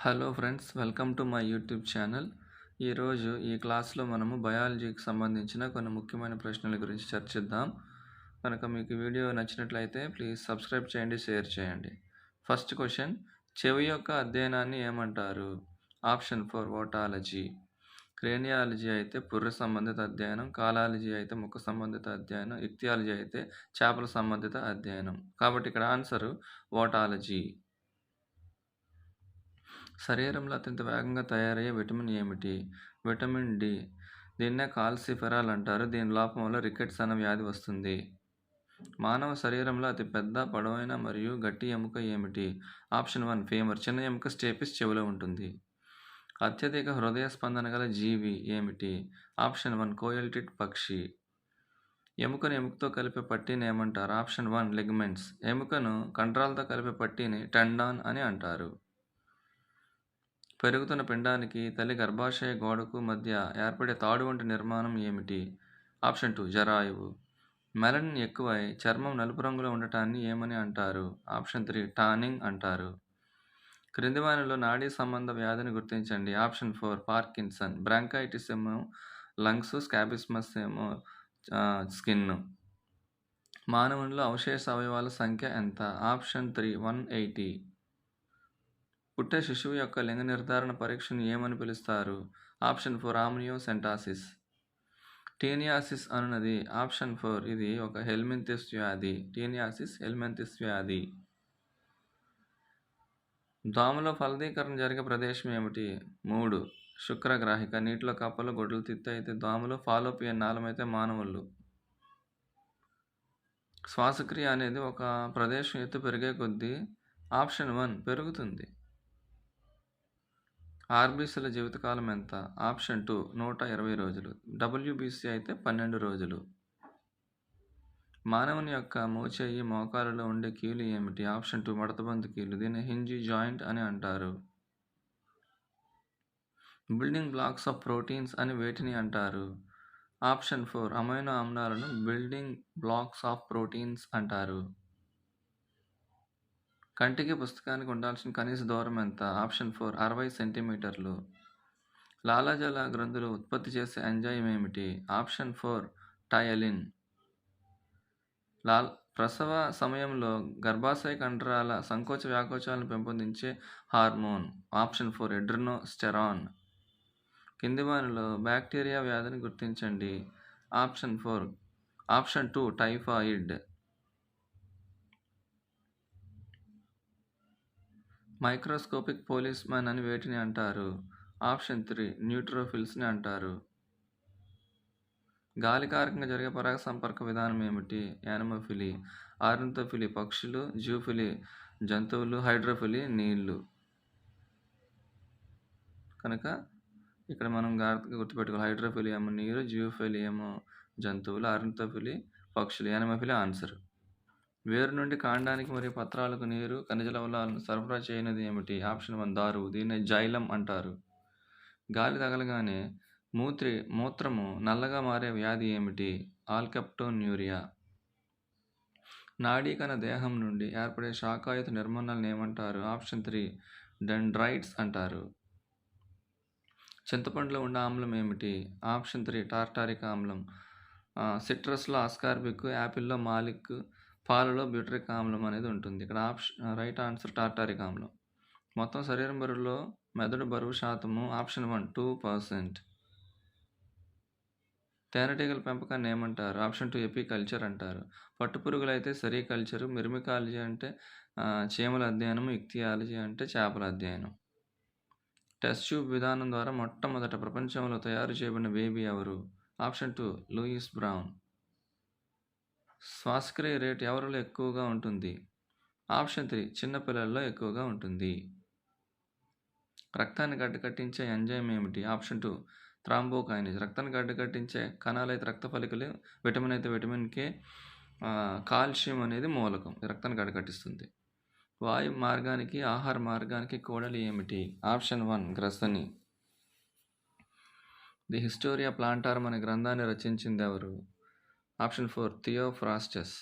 Hello friends, welcome to my YouTube channel. ఈరోజు ఈ క్లాస్లో మనము బయాలజీకి సంబంధించిన కొన్ని ముఖ్యమైన ప్రశ్నల గురించి చర్చిద్దాం. కనుక మీకు ఈ వీడియో నచ్చినట్లయితే ప్లీజ్ సబ్స్క్రైబ్ చేయండి, షేర్ చేయండి. ఫస్ట్ క్వశ్చన్: చెవి యొక్క అధ్యయనాన్ని ఏమంటారు? Option 4 otology. క్రేనియాలజీ అయితే పుర్రె సంబంధిత అధ్యయనం, కాలాలజీ అయితే ముఖ సంబంధిత అధ్యయనం, ఇక్తియాలజీ అయితే చేపల సంబంధిత అధ్యయనం. కాబట్టి ఇక్కడ ఆన్సరు ఓటాలజీ. శరీరంలో అత్యంత వేగంగా తయారయ్యే విటమిన్ ఏమిటి? Vitamin D. దీన్నే కాల్సిఫెరాల్ అంటారు. దీని లోపం వల్ల రికెట్స్ అన్న వ్యాధి వస్తుంది. మానవ శరీరంలో అతి పెద్ద, పొడవైన మరియు గట్టి ఎముక ఏమిటి? Option 1 femur. చిన్న ఎముక స్టేపిస్ చెవిలో ఉంటుంది. అత్యధిక హృదయ స్పందన గల జీవి ఏమిటి? ఆప్షన్ 1 కోయల్టిడ్ పక్షి. ఎముకను ఎముకతో కలిపే పట్టీని ఏమంటారు? Option 1 ligaments. ఎముకను కండరాలతో కలిపే పట్టీని టెండాన్ అని అంటారు. పెరుగుతున్న పిండానికి తల్లి గర్భాశయ గోడకు మధ్య ఏర్పడే తాడు వంటి నిర్మాణం ఏమిటి? ఆప్షన్ 2 జరాయువు. మెలనిన్ ఎక్కువై చర్మం నలుపు రంగులో ఉండటాన్ని ఏమని అంటారు? ఆప్షన్ 3 టానింగ్ అంటారు. క్రింది వానిలో నాడీ సంబంధ వ్యాధిని గుర్తించండి. Option 4 Parkinson. బ్రాంకైటిస్ ఏమో లంగ్స్, స్కాబిస్మస్ ఏమో స్కిన్. మానవునిలో అవశేష అవయవాల సంఖ్య ఎంత? ఆప్షన్ 3 180. పుట్టే శిశువు యొక్క లింగ నిర్ధారణ పరీక్షను ఏమని పిలుస్తారు? ఆప్షన్ 4 ఆమ్నియోసెంటాసిస్. టీనియాసిస్ అనున్నది ఆప్షన్ 4 ఇది ఒక హెల్మింతిస్ వ్యాధి. టీనియాసిస్ హెల్మింతిస్ వ్యాధి. దోమలో ఫలదీకరణ జరిగే ప్రదేశం ఏమిటి? 3 శుక్రగ్రాహిక. నీటిలో కప్పలు, గొడ్డలు తిత్తి అయితే దోమలు, ఫాలోపియన్ నాళం అయితే మానవులు. శ్వాసక్రియ అనేది ఒక ప్రదేశం ఎత్తు పెరిగే కొద్దీ ఆప్షన్ 1 పెరుగుతుంది. ఆర్బీసీల జీవితకాలం ఎంత? ఆప్షన్ 2 120 రోజులు. డబ్ల్యూబీసీ అయితే 12 రోజులు. మానవుని యొక్క మోచేయి, మోకాలులో ఉండే కీలు ఏమిటి? ఆప్షన్ 2 మడతబందు కీలు. దీన్ని హింజీ జాయింట్ అని అంటారు. బిల్డింగ్ బ్లాక్స్ ఆఫ్ ప్రోటీన్స్ అని వేటిని అంటారు? ఆప్షన్ 4 అమైనో ఆమ్లాలను బిల్డింగ్ బ్లాక్స్ ఆఫ్ ప్రోటీన్స్ అంటారు. కంటికి పుస్తకానికి ఉండాల్సిన కనీస దూరం ఎంత? ఆప్షన్ 4 60 సెంటీమీటర్లు. లాలాజల గ్రంథులు ఉత్పత్తి చేసే ఎంజైమ్ ఏమిటి? Option 4 ptyalin. ప్రసవ సమయంలో గర్భాశయ కండరాల సంకోచ వ్యాకోచాలను పెంపొందించే హార్మోన్. ఆప్షన్ 4 ఎడ్రినోస్టెరాన్. కింది వానిలో బ్యాక్టీరియా వ్యాధిని గుర్తించండి. Option 2 typhoid. Microscopic police man అని వేటిని అంటారు? ఆప్షన్ 3 న్యూట్రోఫిల్స్ని అంటారు. గాలికారకంగా జరిగే పరాగ సంపర్క విధానం ఏమిటి? యానిమోఫిలి. ఆరింతోఫిలి పక్షులు, జియోఫిలి జంతువులు, హైడ్రోఫిలి నీళ్లు. కనుక ఇక్కడ మనం జాగ్రత్తగా గుర్తుపెట్టుకోవాలి. హైడ్రోఫిలి ఏమో నీరు, జియోఫిలి ఏమో జంతువులు, ఆరింతోఫిలి పక్షులు, యానిమోఫిలి ఆన్సర్. వేరు నుండి కాండానికి మరియు పత్రాలకు నీరు, ఖనిజ లవణాలను సరఫరా చేయనిది ఏమిటి? ఆప్షన్ 1 దారువు. దీన్ని జైలం అంటారు. గాలి తగలగానే మూత్రము నల్లగా మారే వ్యాధి ఏమిటి? ఆల్కప్టోన్యూరియా. నాడీకణ దేహం నుండి ఏర్పడే శాఖాయుత నిర్మాణాలను ఏమంటారు? ఆప్షన్ 3 డెండ్రైట్స్ అంటారు. చింతపండులో ఉండే ఆమ్లం ఏమిటి? ఆప్షన్ 3 టార్టారిక్ ఆమ్లం. సిట్రస్లో ఆస్కార్బిక్, యాపిల్లో మాలిక్, పాలలో బ్యూటరిక్ ఆమ్లం అనేది ఉంటుంది. ఇక్కడ రైట్ ఆన్సర్ టార్టారిక్ ఆమ్లం. మొత్తం శరీరం బరువులో మెదడు బరువు శాతము ఆప్షన్ 1 2%. తేనెటీగల పెంపకాన్ని ఏమంటారు? ఆప్షన్ 2 ఎపికల్చర్ అంటారు. పట్టుపురుగులు అయితే సెరికల్చర్, మిర్మికాలజీ అంటే చీమల అధ్యయనం, ఇక్తియాలజీ అంటే చేపల అధ్యయనం. టెస్ట్ ట్యూబ్ విధానం ద్వారా మొట్టమొదట ప్రపంచంలో తయారు చేయబడిన బేబీ ఎవరు? Option 2 Louise Brown. శ్వాసక్రియ రేటు ఎవరిలో ఎక్కువగా ఉంటుంది? ఆప్షన్ 3 చిన్నపిల్లల్లో ఎక్కువగా ఉంటుంది. రక్తాన్ని గడ్డకట్టించే ఎంజైమ్ ఏమిటి? Option 2 thrombokinase. రక్తాన్ని గడ్డకట్టించే కణాలైతే రక్త ఫలికలు, విటమిన్ అయితే విటమిన్ కే, కాల్షియం అనేది మూలకం రక్తాన్ని గడ్డకట్టిస్తుంది. వాయు మార్గానికి, ఆహార మార్గానికి కూడలి ఏమిటి? ఆప్షన్ 1 గ్రసని. ది హిస్టోరియా ప్లాంటారం అనే గ్రంథాన్ని రచించింది ఎవరు? Option 4 Theophrastus.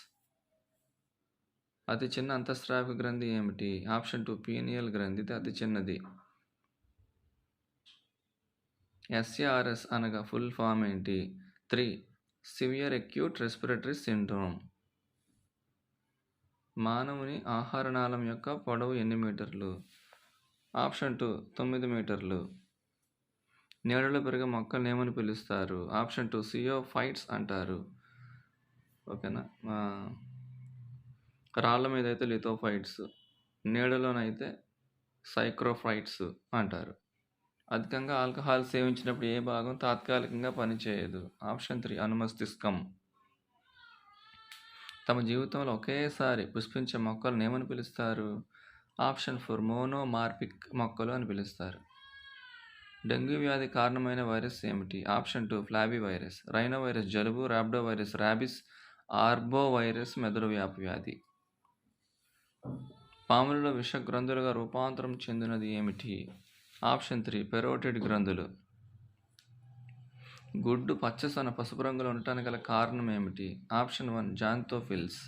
అతి చిన్న అంతఃస్రావిక గ్రంథి ఏమిటి? ఆప్షన్ 2 పీనియల్ గ్రంథి. ఇది అతి చిన్నది. ఎస్ఏఆర్ఎస్ అనగా ఫుల్ ఫామ్ ఏంటి? 3. Severe acute respiratory syndrome. మానవుని ఆహార నాళం యొక్క పొడవు ఎన్ని మీటర్లు? ఆప్షన్ 2 9 మీటర్లు. నీడలో పెరిగే మొక్కల్ని ఏమని పిలుస్తారు? ఆప్షన్ 2 సియోఫైట్స్ అంటారు. ఓకేనా? రాళ్ళ మీద అయితే లిథోఫైట్స్, నీడలోనైతే సైక్రోఫైట్స్ అంటారు. అధికంగా ఆల్కహాల్ సేవించినప్పుడు ఏ భాగం తాత్కాలికంగా పనిచేయదు? ఆప్షన్ 3 అనుమస్తిష్కం. తమ జీవితంలో ఒకేసారి పుష్పించే మొక్కలను ఏమని పిలుస్తారు? ఆప్షన్ 4 మోనోమార్పిక్ మొక్కలు అని పిలుస్తారు. డెంగ్యూ వ్యాధి కారణమైన వైరస్ ఏమిటి? Option 2 ఫ్లాబీ virus. రైనో వైరస్ జలుబు, రాబ్డో వైరస్ ర్యాబిస్, ఆర్బో వైరస్ మెదడు వ్యాపి వ్యాధి. పాములలో విష గ్రంథులుగా రూపాంతరం చెందినది ఏమిటి? ఆప్షన్ 3 పెరోటిడ్ గ్రంథులు. గుడ్డు పచ్చసొన పసుపు రంగులో ఉండటానికి గల కారణం ఏమిటి? Option 1 xanthophylls.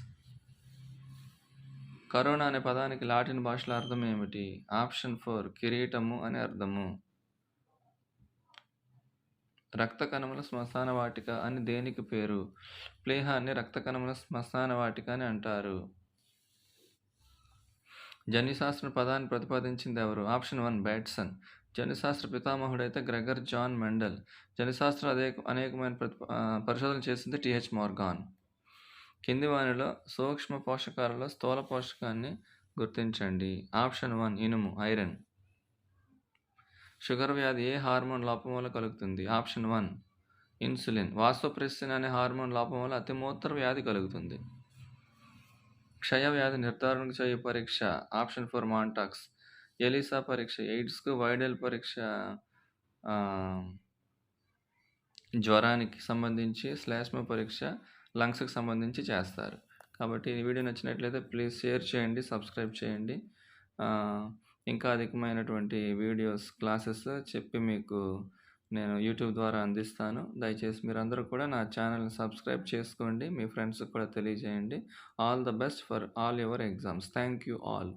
కరోనా అనే పదానికి లాటిన్ భాషలో అర్థం ఏమిటి? ఆప్షన్ 4 కిరీటము అని అర్థము. రక్త కణముల శ్మశాన వాటిక అని దేనికి పేరు? ప్లీహాన్ని రక్త కణముల శ్మశాన వాటిక అని అంటారు. జన్యుశాస్త్ర పదాన్ని ప్రతిపాదించింది ఎవరు? Option 1 Bateson. జన్యుశాస్త్ర పితామహుడైతే గ్రెగర్ జాన్ మెండల్. జన్యుశాస్త్ర అనేకమైన పరిశోధనలు చేసింది టిహెచ్ మోర్గాన్. కింది వానిలో సూక్ష్మ పోషకాలలో స్థూల పోషకాన్ని గుర్తించండి. ఆప్షన్ 1 ఇనుము ఐరన్. షుగర్ వ్యాధి ఏ హార్మోన్ లోపం వల్ల కలుగుతుంది? Option 1 insulin. వాసోప్రెసిన్ అనే హార్మోన్ లోపం వల్ల అతిమూత్ర వ్యాధి కలుగుతుంది. క్షయ వ్యాధి నిర్ధారణకు చేయు పరీక్ష? Option 4 Montreux. ఎలిసా పరీక్ష ఎయిడ్స్కు, వైడల్ పరీక్ష జ్వరానికి సంబంధించి, శ్లేష్మ పరీక్ష లంగ్స్కి సంబంధించి చేస్తారు. కాబట్టి ఈ వీడియో నచ్చినట్లయితే ప్లీజ్ షేర్ చేయండి, సబ్స్క్రైబ్ చేయండి. ఇంకా అధికమైనటువంటి వీడియోస్, క్లాసెస్ చెప్పి మీకు నేను యూట్యూబ్ ద్వారా అందిస్తాను. దయచేసి మీరందరూ కూడా నా ఛానల్ని సబ్స్క్రైబ్ చేసుకోండి, మీ ఫ్రెండ్స్కి కూడా తెలియజేయండి. All the best for all your exams. Thank you all.